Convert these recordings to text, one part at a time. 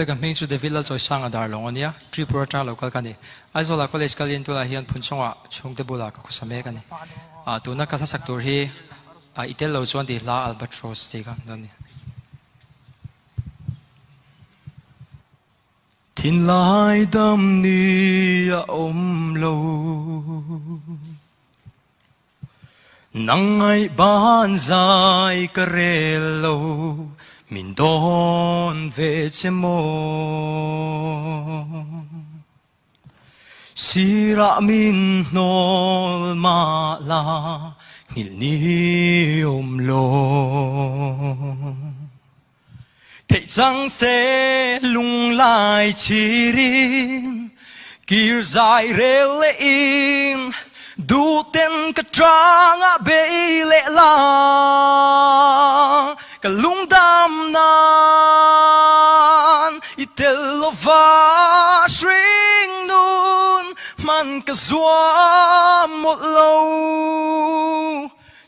le kan ming chu de villa choi sang adar long ania Tripura ta local kani aizola college kalin tu la hian phunchonga chungte bula ka khusame kani tu na ka thasak tur hi itel lo chuan di la albatross te ka dani Tin lai dam ni a om lo nang ai ban zai ka rel lo min don ve chemo sira min nol ma la ngil ni om lo thầy chẳng sẽ lung lại chỉ riêng kia dài rêu lệ in đủ tên cả trang á bê lệ la cả lung đam nan itel lo va shrink nun man cả zua một lâu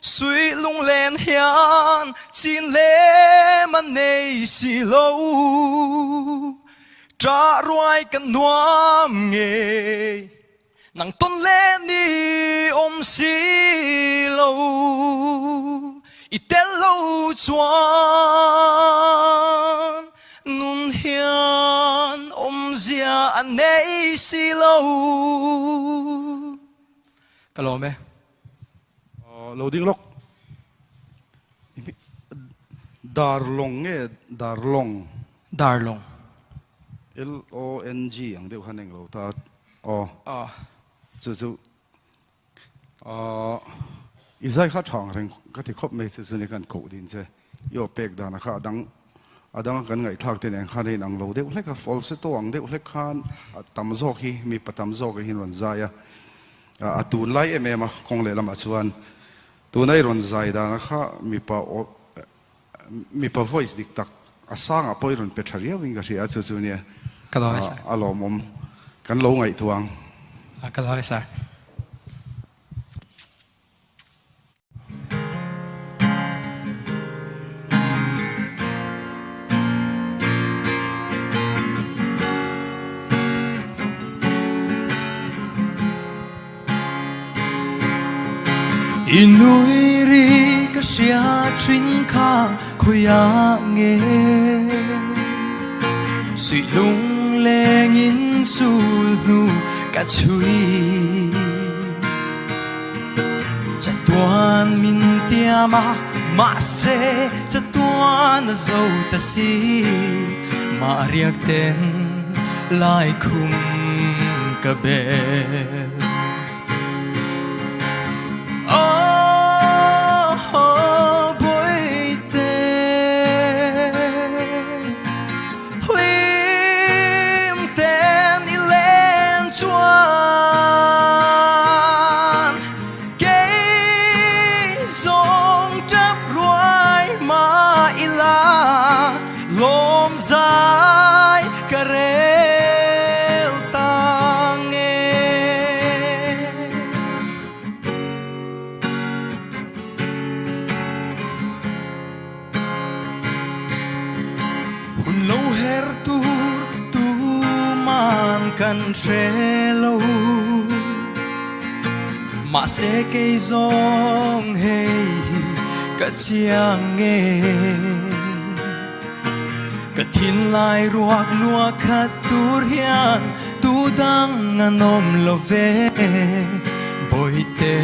suy lung lên hiền xin lễ mà nay xì lâu trả ruồi cần nuam nghề nang tôn lên đi ôm xì lâu ít tên lâu chuan nun hiền ôm zia anh nay xì lâu ka lo me loading lock darlong nghe darlong LONG ang deu haneng lo ta chu izai kha thang reng ka ti khop me chu ni kan ko din che yo pek da na kha adang kan ngai thak te neng kha nei nang lo deu leka false to ang deu lek khan tam zo hi mi patam zo ke hin ron zaya atun lai em kong le lama chuan tu nai ron zai da na kha mi pa voice dik tak asang apoi ron petharia wing ga ria chu chu ne ka lo sa alomom kan lo ngai tuang ka lo sa inui ri ka sia trin kha khoya nge suy lung leng in sul nu ka chui cha tuan min tia ma se cha tuan zo ta si ma riak ten lai khum ka be trelo mà sẽ cây giông hey cả chiang nghe cả thiên lai ruak lua khát tur hian tu dang anom lo ve bồi tê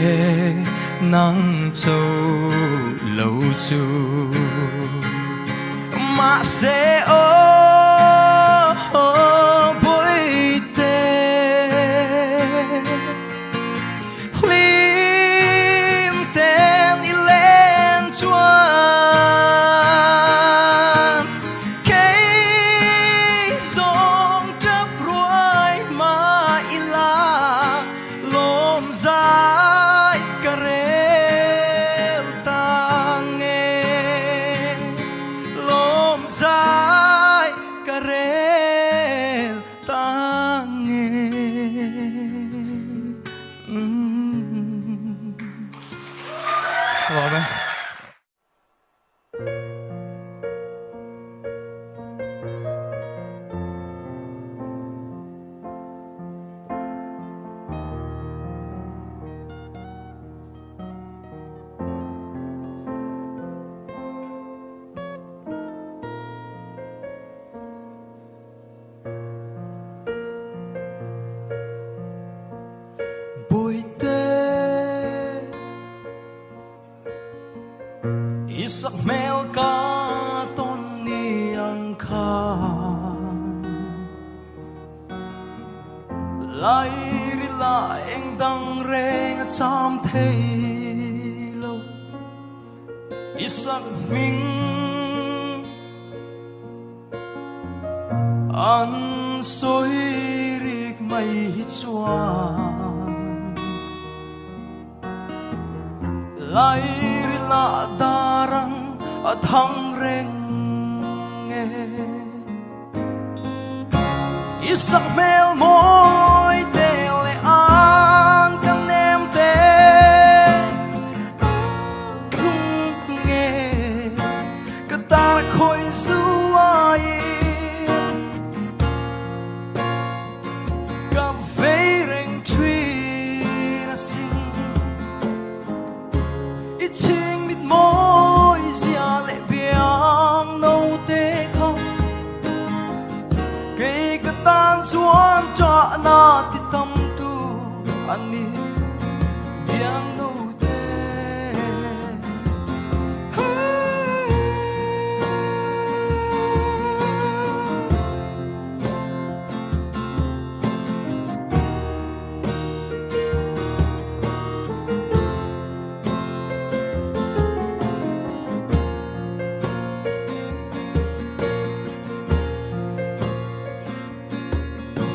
nắng châu lâu chu mà sẽ Isak mel ka ton ni ang khan Lai ri la eng dang reng a cham thei lo Isak ming an soi rik mai hi chuan Lai ri la darang a thang reng nge Isak mel moi te le an kan nem te Thung nge ka tar khoi zuai Ka vei reng tri na sing I ching mit moi zia le biang no te không Cây ka tan chuan cha na ti tam tu ani biang no te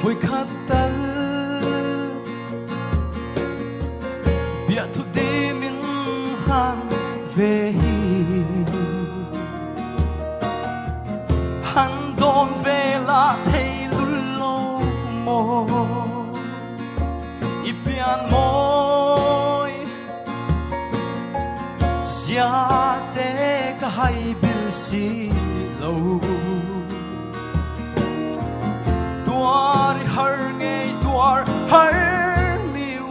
Vui khát tal bia thu đi min han về han don về la thei lul lo mo I pian moi zia te ka hai bil si lo Tuar har ngay tuar har miu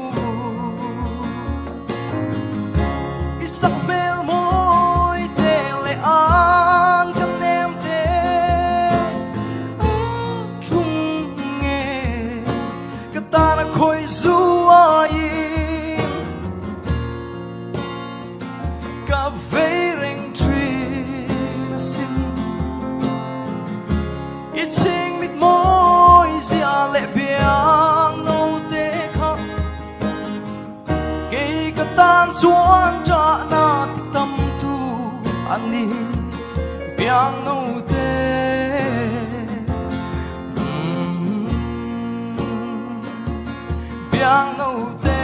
Isak mel moi te le an kan nem te Thung nge ka ta na khoi zuai Ka vei reng tri na sing I ching mit moi zia le biang no te kha Cây ka tan chuan cha na ti tam tu ani biang no te biang no te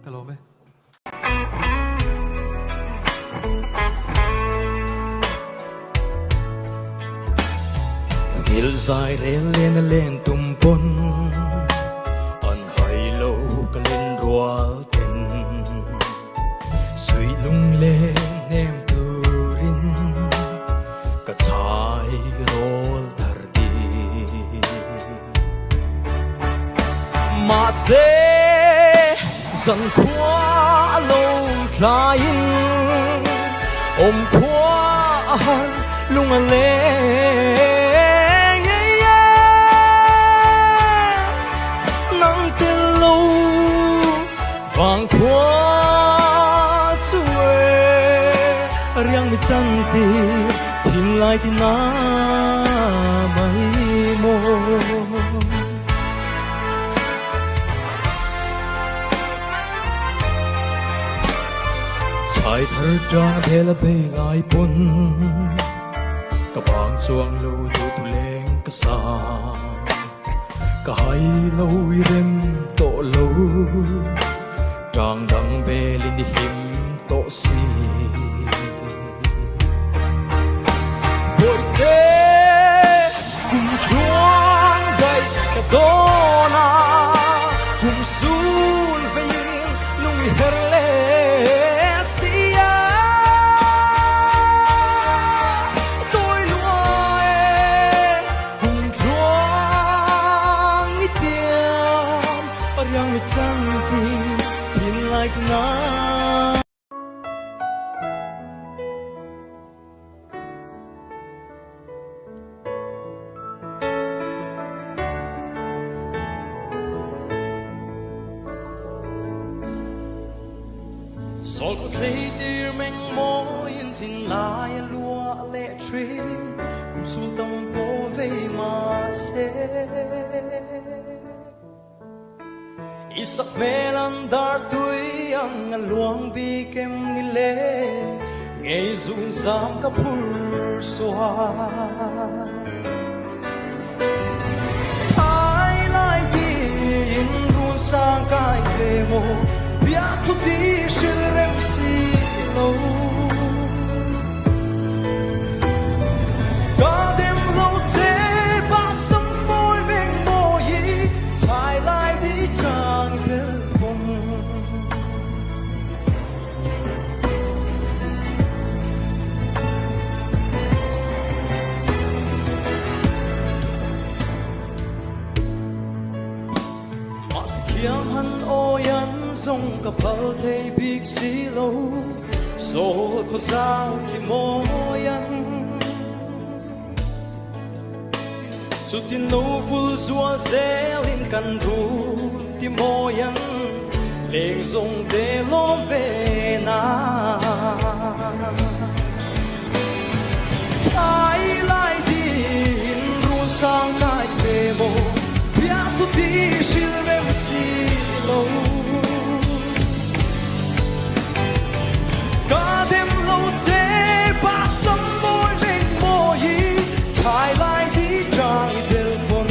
Hello, me. Mil dài lên lên tum pon An hai lâu ka lên rual ten Suy lung lên em turin Ka chai rol thar di Ma se Dân khóa lâu tlain Om khóa har lung an lên Vang khóa chuê riang mi chan ti thin lai ti na mai mo chai thar tra bela be ngai pon ka bang chuang lo tu tu leng ka sa ka hai lo i rem to lo Trang đăng bê linh đi hiểm tổ si Bội tê cùng chuông đầy cả đô na Cùng xuống về yên lung i her lê xia Tôi lua e cùng chuông i tiêm Riang mi chan ti Like na Sol ko tlay tir meng mo yin tin lai lua le tri kum sul tam po ve ma se isak melan dar tui ang luang bi kem ni le ngay zung zam ka pur soa Thái lai di in run sang kai ve mo bia thu ti shil rem si lo ga dem lo te ba sam moi beng mo yi Thái lai di chang bel pom Kiang han oyan zong kapal thei big silo so ko sao ti moyan Sutin lo ful zual zelin kan du ti moyan leng zong de lo ve na Chai lai din run sang kai ve mo bia tu ti shil rem si lo ga dem lo te ba sam boy beng mo yi Thái lai di chang del bon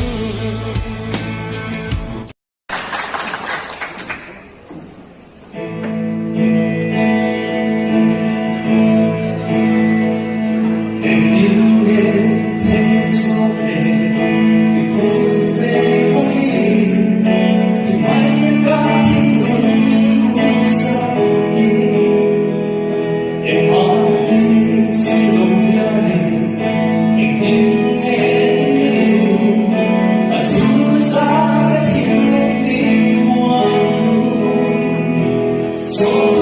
So